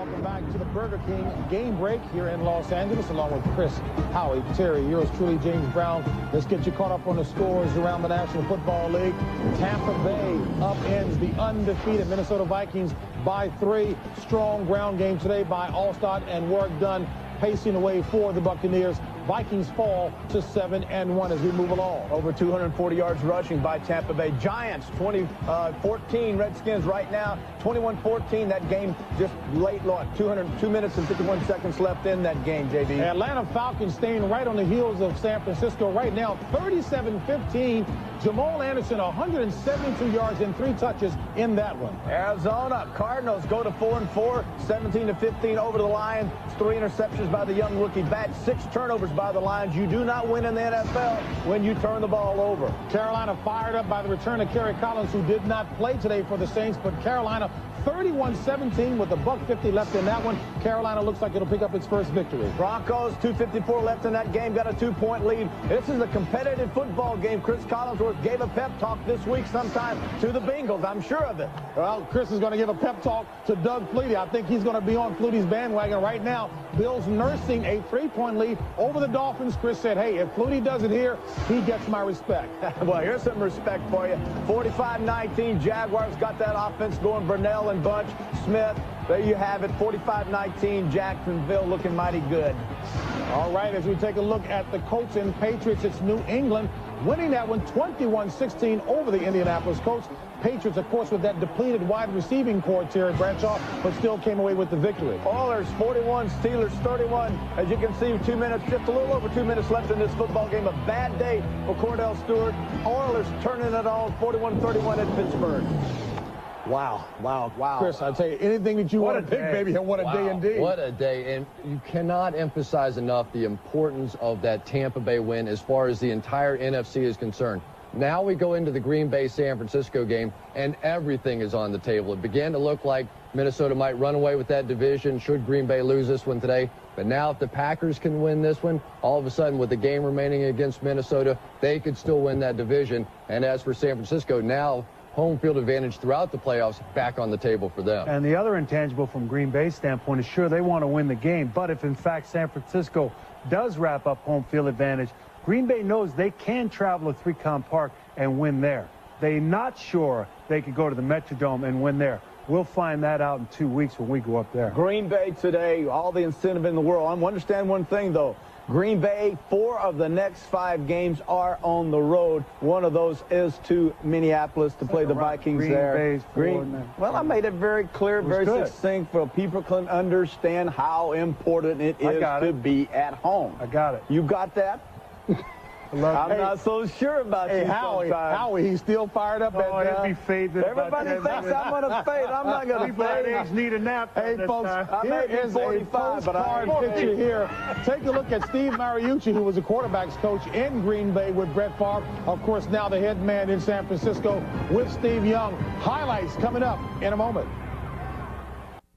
Welcome back to the Burger King game break here in Los Angeles, along with Chris, Howie, Terry, yours truly, James Brown. Let's get you caught up on the scores around the National Football League. Tampa Bay upends the undefeated Minnesota Vikings by 3. Strong ground game today by Allstott and work done pacing away for the Buccaneers. Vikings fall to 7-1 as we move along. Over 240 yards rushing by Tampa Bay. Giants 14. Redskins right now 21-14. That game just late, 2 minutes and 51 seconds left in that game, JB. Atlanta Falcons staying right on the heels of San Francisco right now, 37-15. Jamal Anderson 172 yards and 3 touches in that one. Arizona Cardinals go to 4-4, 17-15 over the Lions. 3 interceptions by the young rookie Bat, 6 turnovers by the Lions. You do not win in the NFL when you turn the ball over. Carolina fired up by the return of Cris Collinsworth, who did not play today for the Saints, but Carolina 31-17 with $1.50 left in that one. Carolina looks like it'll pick up its first victory. Broncos 2:54 left in that game, got a 2-point lead. This is a competitive football game. Cris Collinsworth gave a pep talk this week sometime to the Bengals. I'm sure of it. Well, Chris is going to give a pep talk to Doug Flutie. I think he's going to be on Flutie's bandwagon right now. Bills nursing a 3-point lead over the Dolphins. Chris said, hey, if Flutie does it here, he gets my respect. Well, here's some respect for you. 45-19, Jaguars got that offense going. Burnell and Bunch, Smith. There you have it, 45-19, Jacksonville looking mighty good. All right, as we take a look at the Colts and Patriots, it's New England winning that one 21-16 over the Indianapolis Colts. Patriots, of course, with that depleted wide receiving core, Terry Bradshaw, but still came away with the victory. Oilers 41, Steelers 31. As you can see, 2 minutes, just a little over 2 minutes left in this football game. A bad day for Cordell Stewart. Oilers turning it on, 41-31 at Pittsburgh. Wow. Chris, I tell you, anything that you want to pick, baby, and what a day indeed. What a day. And you cannot emphasize enough the importance of that Tampa Bay win as far as the entire NFC is concerned. Now we go into the Green Bay-San Francisco game, and everything is on the table. It began to look like Minnesota might run away with that division should Green Bay lose this one today. But now if the Packers can win this one, all of a sudden with the game remaining against Minnesota, they could still win that division. And as for San Francisco, now home field advantage throughout the playoffs back on the table for them. And the other intangible from Green Bay's standpoint is sure they want to win the game, but if in fact San Francisco does wrap up home field advantage, Green Bay knows they can travel to 3-Con Park and win there. They're not sure they could go to the Metrodome and win there. We'll find that out in 2 weeks when we go up there. Green Bay today, all the incentive in the world. I understand one thing, though. Green Bay, 4 of the next 5 games are on the road. One of those is to Minneapolis to play the Vikings Green there. Bay's well, I made it very clear, very succinct, for people can understand how important it is to be at home. I got it. You got that? I'm not so sure about you. Howie, he's still fired up. Everybody thinks I'm going to fade. I'm not going to fade. Need a nap. Hey, folks, here is a postcard picture here. Take a look at Steve Mariucci, who was a quarterbacks coach in Green Bay with Brett Favre. Of course, now the head man in San Francisco with Steve Young. Highlights coming up in a moment.